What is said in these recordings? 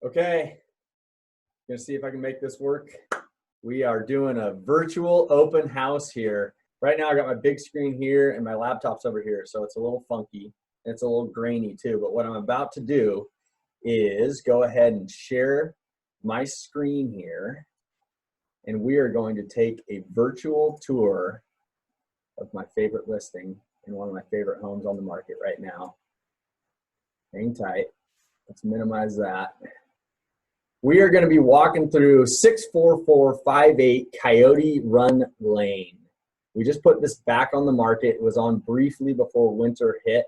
Okay, gonna see if I can make this work. We are doing a virtual open house here. Right now I got my big screen here and my laptop's over here, so it's a little funky. It's a little grainy too, but what I'm about to do is go ahead and share my screen here, and we are going to take a virtual tour of my favorite listing in one of my favorite homes on the market right now. Hang tight. Let's minimize that. We are going to be walking through 64458 Coyote Run Lane. We just put this back on the market. It was on briefly before winter hit.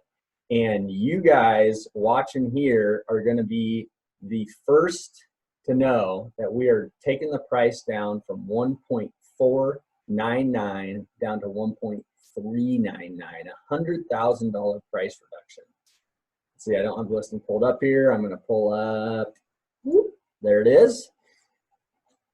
And you guys watching here are going to be the first to know that we are taking the price down from 1.499 down to 1.399, $100,000 price reduction. See, I don't have the listing pulled up here. I'm going to pull up. Whoop. There it is.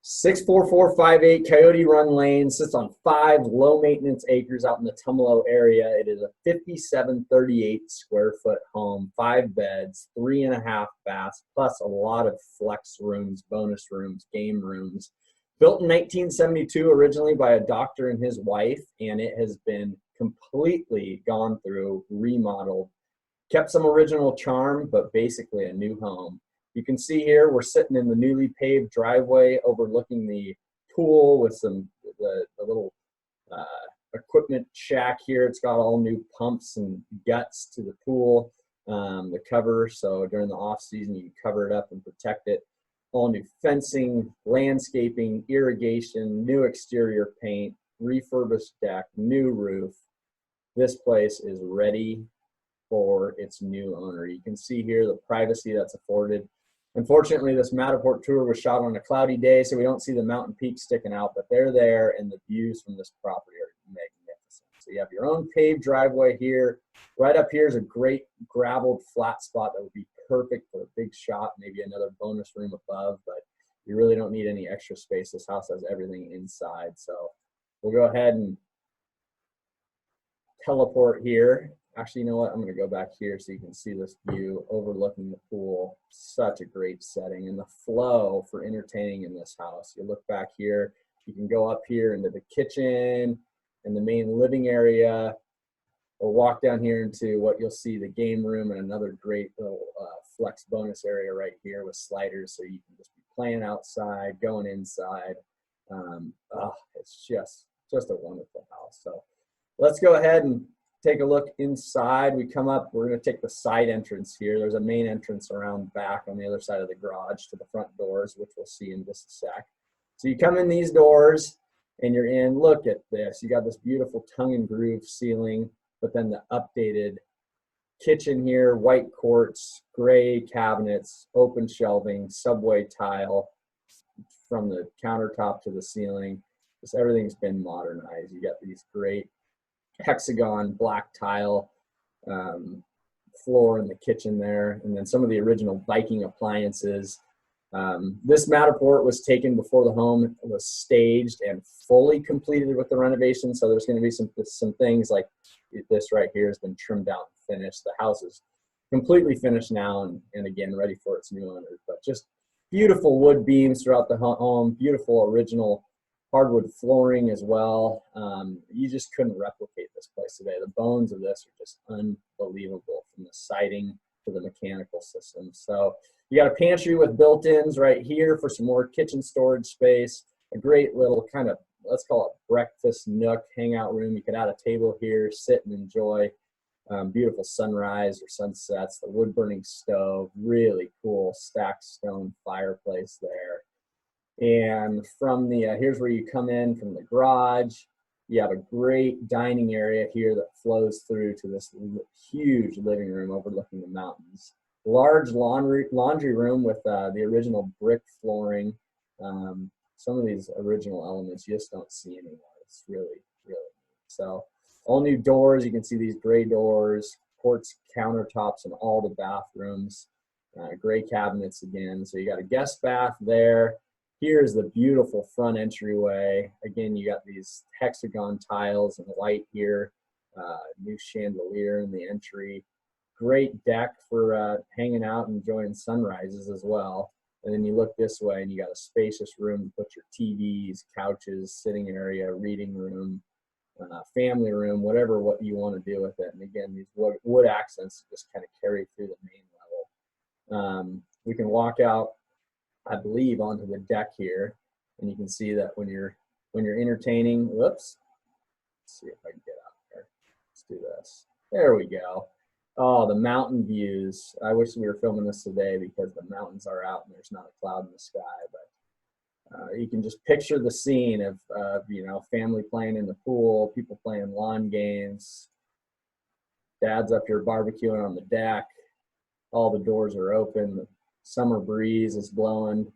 64458 Coyote Run Lane sits on 5 low maintenance acres out in the Tumalo area. It is a 5738 square foot home, 5 beds, 3.5 baths, plus a lot of flex rooms, bonus rooms, game rooms. Built in 1972 originally by a doctor and his wife, and it has been completely gone through, remodeled, kept some original charm, but basically a new home. You can see here we're sitting in the newly paved driveway overlooking the pool with the little equipment shack here. It's got all new pumps and guts to the pool, the cover, so during the off season you can cover it up and protect it. All new fencing, landscaping, irrigation, new exterior paint, refurbished deck, new roof. This place is ready for its new owner. You can see here the privacy that's afforded. Unfortunately, this Matterport tour was shot on a cloudy day, so we don't see the mountain peaks sticking out, but they're there, and the views from this property are magnificent. So you have your own paved driveway here. Right up here is a great graveled flat spot that would be perfect for a big shop, maybe another bonus room above, but you really don't need any extra space. This house has everything inside. So we'll go ahead and teleport here. Actually, you know what? I'm going to go back here so you can see this view overlooking the pool. Such a great setting, and the flow for entertaining in this house. You look back here, you can go up here into the kitchen and the main living area, or walk down here into what you'll see the game room and another great little flex bonus area right here with sliders, so you can just be playing outside, going inside. It's just a wonderful house. So let's go ahead and take a look inside. We come up, we're going to take the side entrance here. There's a main entrance around back on the other side of the garage to the front doors, which we'll see in just a sec. So you come in these doors and you're in. Look at this. You got this beautiful tongue and groove ceiling, but then the updated kitchen here, white quartz, gray cabinets, open shelving, subway tile from the countertop to the ceiling. Just everything's been modernized. You got these great hexagon black tile floor in the kitchen there, and then some of the original Viking appliances. This Matterport was taken before the home was staged and fully completed with the renovation, so there's going to be some things like this right here has been trimmed out and finished. The house is completely finished now and again ready for its new owner, but just beautiful wood beams throughout the home, beautiful original hardwood flooring as well. You just couldn't replicate this place today. The bones of this are just unbelievable, from the siding to the mechanical system. So you got a pantry with built-ins right here for some more kitchen storage space, a great little kind of, let's call it breakfast nook, hangout room. You could add a table here, sit and enjoy beautiful sunrise or sunsets, the wood-burning stove, really cool stacked stone fireplace there. And from the, here's where you come in from the garage. You have a great dining area here that flows through to this huge living room overlooking the mountains. Large laundry room with the original brick flooring. Some of these original elements you just don't see anymore. It's really, really neat. So all new doors. You can see these gray doors, quartz countertops in all the bathrooms, gray cabinets again. So you got a guest bath there. Here's the beautiful front entryway. Again, you got these hexagon tiles in white here, new chandelier in the entry. Great deck for hanging out and enjoying sunrises as well. And then you look this way and you got a spacious room to put your TVs, couches, sitting area, reading room, family room, whatever what you want to do with it. And again, these wood accents just kind of carry through the main level. We can walk out, I believe, onto the deck here, and you can see that when you're entertaining, whoops, let's see if I can get out there. Let's do this. There we go. Oh, the mountain views. I wish we were filming this today because the mountains are out and there's not a cloud in the sky, but you can just picture the scene of you know, family playing in the pool, people playing lawn games, dad's up here barbecuing on the deck, all the doors are open, the summer breeze is blowing.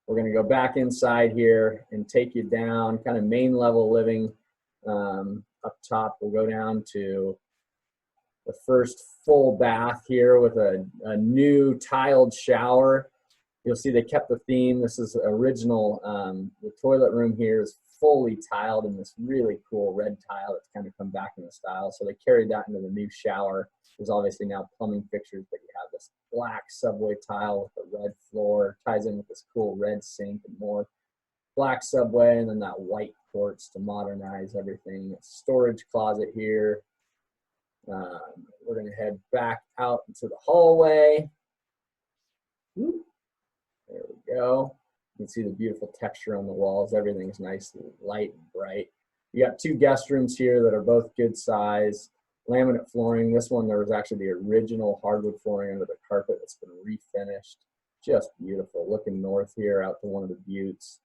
We're going to go back inside here and take you down, kind of main level living. Up top, we'll go down to the first full bath here with a new tiled shower. You'll see they kept the theme. This is original. The toilet room here is fully tiled in this really cool red tile that's kind of come back in the style. So they carried that into the new shower. There's obviously now plumbing fixtures, but you have this black subway tile with the red floor, ties in with this cool red sink and more. Black subway, and then that white quartz to modernize everything. Storage closet here. We're going to head back out into the hallway. There we go. You can see the beautiful texture on the walls. Everything's nice and light and bright. You got two guest rooms here that are both good size. Laminate flooring. This one, there was actually the original hardwood flooring under the carpet that's been refinished. Just beautiful. Looking north here out to one of the buttes.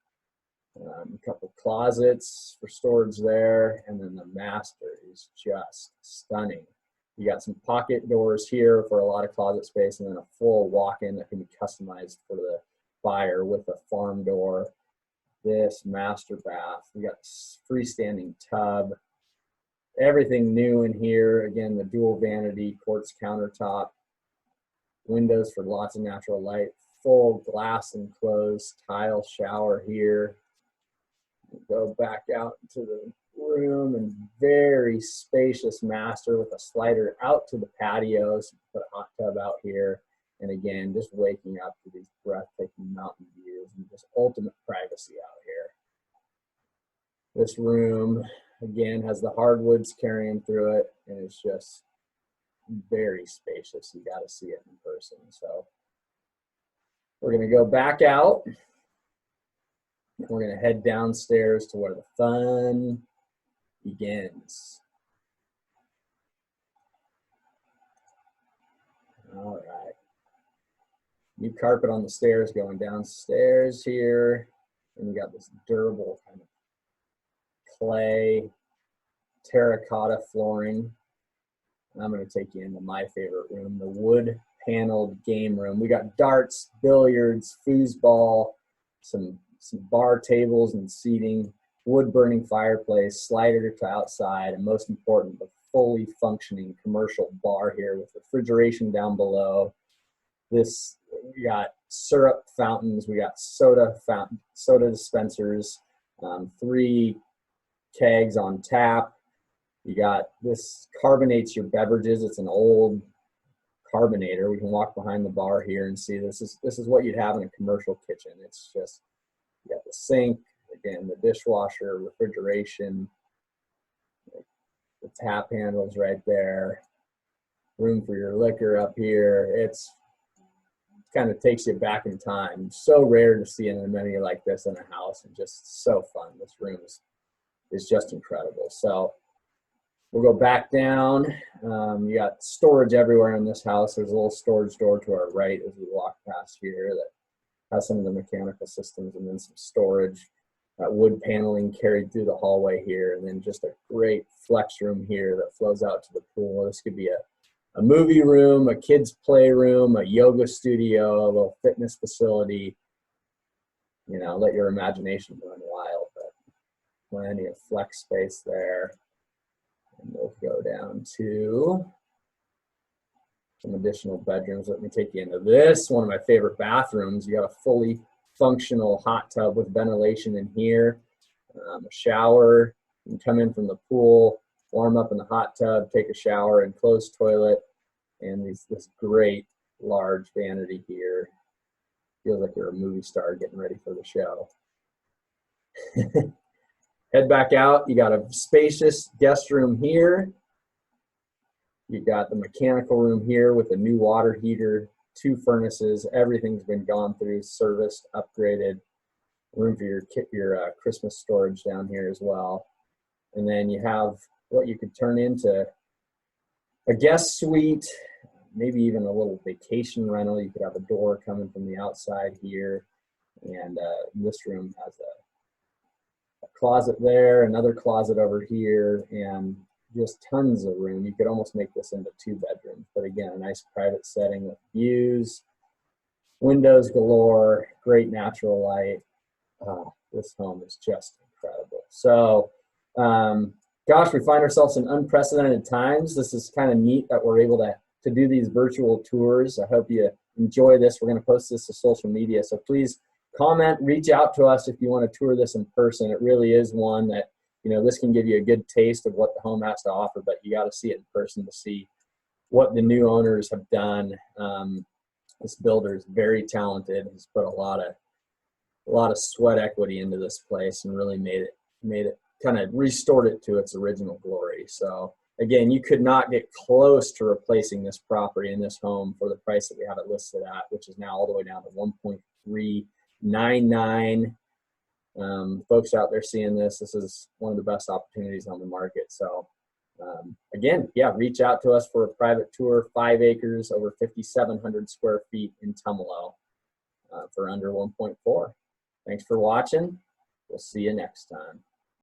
A couple closets for storage there, and then the master is just stunning. You got some pocket doors here for a lot of closet space, and then a full walk-in that can be customized for the buyer with a farm door. This master bath, we got freestanding tub, everything new in here. Again, the dual vanity quartz countertop, windows for lots of natural light, full glass enclosed tile shower here. Go back out into the room, and very spacious master with a slider out to the patio. So put a hot tub out here, and again, just waking up to these breathtaking mountain views and just ultimate privacy out here. This room again has the hardwoods carrying through it, and it's just very spacious. You got to see it in person. So we're going to go back out. We're going to head downstairs to where the fun begins. All right. New carpet on the stairs going downstairs here. And you got this durable kind of clay terracotta flooring. I'm going to take you into my favorite room, the wood paneled game room. We got darts, billiards, foosball, some bar tables and seating, wood burning fireplace, slider to outside, and most important, the fully functioning commercial bar here with refrigeration down below. We got syrup fountains, we got soda dispensers, 3 kegs on tap. You got this carbonates your beverages. It's an old carbonator. We can walk behind the bar here and see this is what you'd have in a commercial kitchen. It's just, you got the sink, again, the dishwasher, refrigeration, the tap handles right there, room for your liquor up here. It's kind of takes you back in time. So rare to see an amenity like this in a house, and just so fun. This room is just incredible. So we'll go back down. You got storage everywhere in this house. There's a little storage door to our right as we walk past here that has some of the mechanical systems, and then some storage, wood paneling carried through the hallway here, and then just a great flex room here that flows out to the pool. This could be a movie room, a kids playroom, a yoga studio, a little fitness facility. You know, let your imagination run wild, but plenty of flex space there. And we'll go down to some additional bedrooms. Let me take you into this, one of my favorite bathrooms. You got a fully functional hot tub with ventilation in here, a shower. You can come in from the pool, warm up in the hot tub, take a shower, enclosed toilet, and this great large vanity here. Feels like you're a movie star getting ready for the show. Head back out. You got a spacious guest room here. You got the mechanical room here with a new water heater, 2 furnaces. Everything's been gone through, serviced, upgraded. Room for your Christmas storage down here as well. And then you have what you could turn into a guest suite, maybe even a little vacation rental. You could have a door coming from the outside here. And this room has a closet there, another closet over here, and just tons of room. You could almost make this into 2 bedrooms. But again, a nice private setting with views, windows galore, great natural light. This home is just incredible. So, gosh, we find ourselves in unprecedented times. This is kind of neat that we're able to do these virtual tours. I hope you enjoy this. We're going to post this to social media. So please comment, reach out to us if you want to tour this in person. It really is one that, you know, this can give you a good taste of what the home has to offer, but you got to see it in person to see what the new owners have done. This builder is very talented. He's put a lot of sweat equity into this place and really made it kind of restored it to its original glory. So again, you could not get close to replacing this property in this home for the price that we have it listed at, which is now all the way down to 1.399. Folks out there seeing this is one of the best opportunities on the market. So again, yeah, reach out to us for a private tour. 5 acres, over 5,700 square feet in Tumalo for under 1.4. Thanks for watching. We'll see you next time.